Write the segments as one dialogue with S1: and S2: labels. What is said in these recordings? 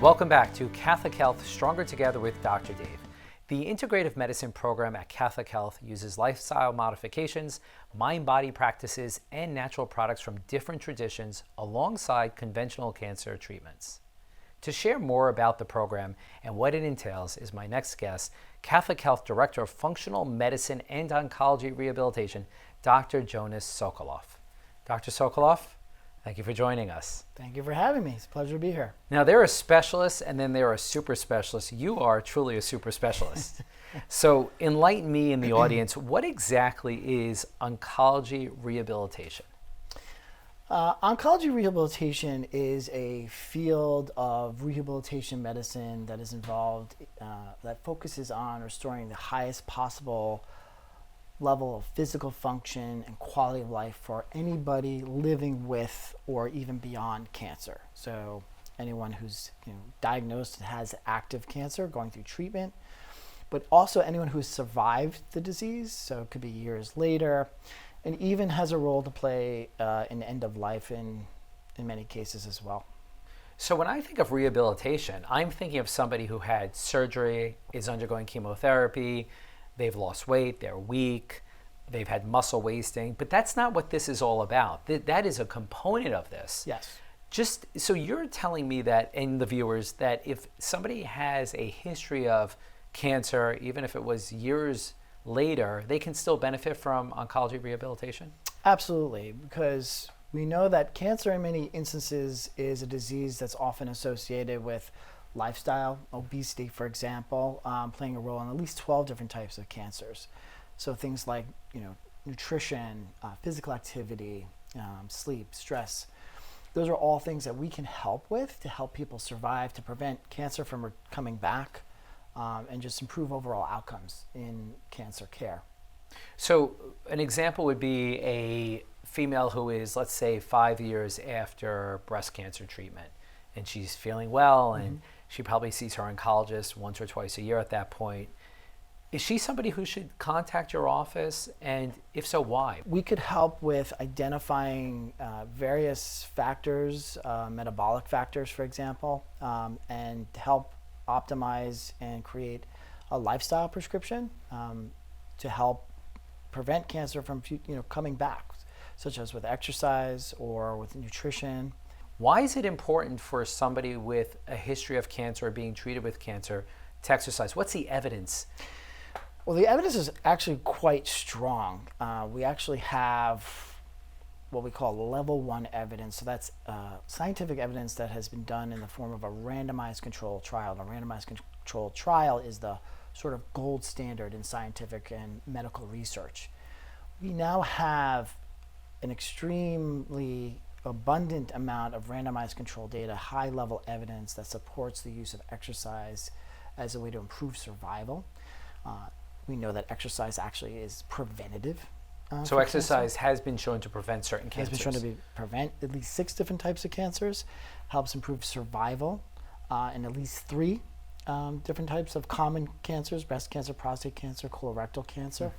S1: Welcome back to Catholic Health Stronger Together with Dr. Dave. The Integrative Medicine program at Catholic Health uses lifestyle modifications, mind-body practices, and natural products from different traditions alongside conventional cancer treatments. To share more about the program and what it entails is my next guest, Catholic Health Director of Functional Medicine and Oncology Rehabilitation, Dr. Jonas Sokoloff. Dr. Sokoloff, thank you for joining us.
S2: Thank you for having me. It's a pleasure to be here.
S1: Now, there are specialists and then there are super specialists. You are truly a super specialist. So enlighten me and the audience, what exactly is oncology rehabilitation?
S2: Oncology rehabilitation is a field of rehabilitation medicine that is involved, that focuses on restoring the highest possible level of physical function and quality of life for anybody living with or even beyond cancer. So anyone who's diagnosed and has active cancer going through treatment, but also anyone who's survived the disease, so it could be years later, and even has a role to play in end of life in many cases as well.
S1: So when I think of rehabilitation, I'm thinking of somebody who had surgery, is undergoing chemotherapy, they've lost weight, they're weak, they've had muscle wasting, but that's not what this is all about. That is a component of this.
S2: Yes.
S1: Just so you're telling me that, and the viewers, that if somebody has a history of cancer, even if it was years later, they can still benefit from oncology rehabilitation?
S2: Absolutely, because we know that cancer in many instances is a disease that's often associated with lifestyle, obesity, for example, playing a role in at least 12 different types of cancers. So things like, nutrition, physical activity, sleep, stress, those are all things that we can help with to help people survive, to prevent cancer from coming back, and just improve overall outcomes in cancer care.
S1: So an example would be a female who is, let's say, 5 years after breast cancer treatment, and she's feeling well, and she probably sees her oncologist once or twice a year at that point. Is she somebody who should contact your office? And if so, why?
S2: We could help with identifying various factors, metabolic factors, for example, and help optimize and create a lifestyle prescription to help prevent cancer from coming back, such as with exercise or with nutrition.
S1: Why is it important for somebody with a history of cancer or being treated with cancer to exercise? What's the evidence?
S2: Well, the evidence is actually quite strong. We actually have what we call level 1 evidence. So that's scientific evidence that has been done in the form of a randomized controlled trial. A randomized controlled trial is the sort of gold standard in scientific and medical research. We now have an extremely abundant amount of randomized control data, high level evidence that supports the use of exercise as a way to improve survival. We know that exercise actually is preventative.
S1: So exercise has been shown to prevent certain cancers.
S2: Has been shown to prevent at least 6 different types of cancers, helps improve survival in at least 3 different types of common cancers: breast cancer, prostate cancer, colorectal cancer,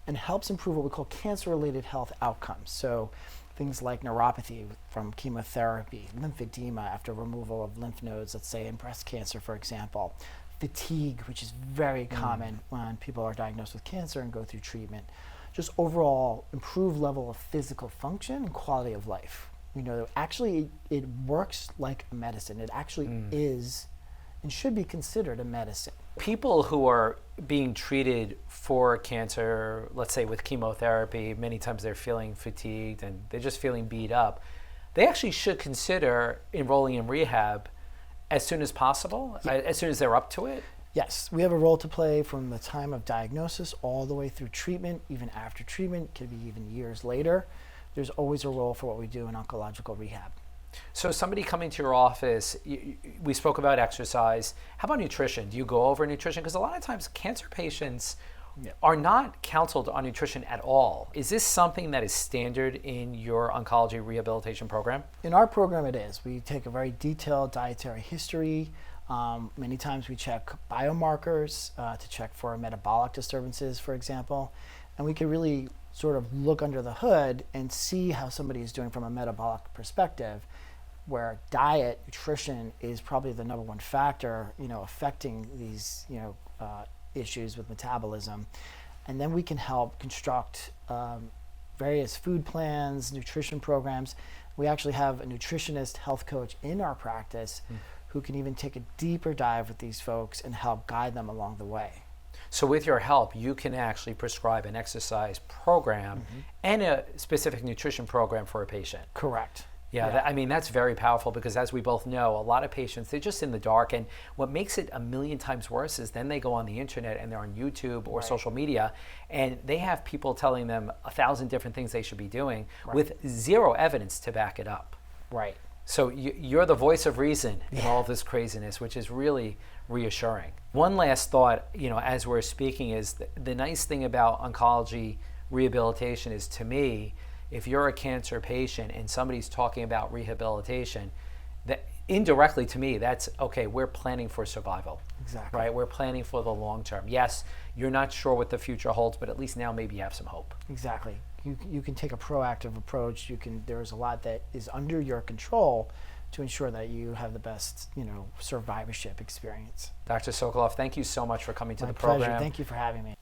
S2: and helps improve what we call cancer-related health outcomes. So things like neuropathy from chemotherapy, lymphedema after removal of lymph nodes, let's say in breast cancer, for example, fatigue, which is very common when people are diagnosed with cancer and go through treatment. Just overall improved level of physical function and quality of life. We know that actually it works like a medicine. It actually is and should be considered a medicine.
S1: People who are being treated for cancer, let's say with chemotherapy, many times they're feeling fatigued and they're just feeling beat up. They actually should consider enrolling in rehab as soon as possible, as soon as they're up to it.
S2: Yes, we have a role to play from the time of diagnosis all the way through treatment, even after treatment, could be even years later. There's always a role for what we do in oncological rehab.
S1: So somebody coming to your office, we spoke about exercise. How about nutrition? Do you go over nutrition? Because a lot of times cancer patients are not counseled on nutrition at all. Is this something that is standard in your oncology rehabilitation program?
S2: In our program it is. We take a very detailed dietary history. Many times we check biomarkers to check for metabolic disturbances, for example. And we can really sort of look under the hood and see how somebody is doing from a metabolic perspective. where diet, nutrition is probably the number one factor, affecting these, issues with metabolism. And then we can help construct various food plans, nutrition programs. We actually have a nutritionist health coach in our practice who can even take a deeper dive with these folks and help guide them along the way.
S1: So with your help, you can actually prescribe an exercise program and a specific nutrition program for a patient.
S2: Correct.
S1: Yeah, that's very powerful, because as we both know, a lot of patients, they're just in the dark, and what makes it a million times worse is then they go on the internet and they're on YouTube or social media, and they have people telling them 1,000 different things they should be doing with zero evidence to back it up.
S2: Right.
S1: So you're the voice of reason in all of this craziness, which is really reassuring. One last thought, as we're speaking, is the nice thing about oncology rehabilitation is, to me, if you're a cancer patient and somebody's talking about rehabilitation, that indirectly to me, that's okay, we're planning for survival.
S2: Exactly.
S1: Right? We're planning for the long term. Yes, you're not sure what the future holds, but at least now maybe you have some hope.
S2: Exactly. You can take a proactive approach. There's a lot that is under your control to ensure that you have the best, survivorship experience.
S1: Dr. Sokoloff, thank you so much for coming to
S2: My
S1: the program.
S2: pleasure. Thank you for having me.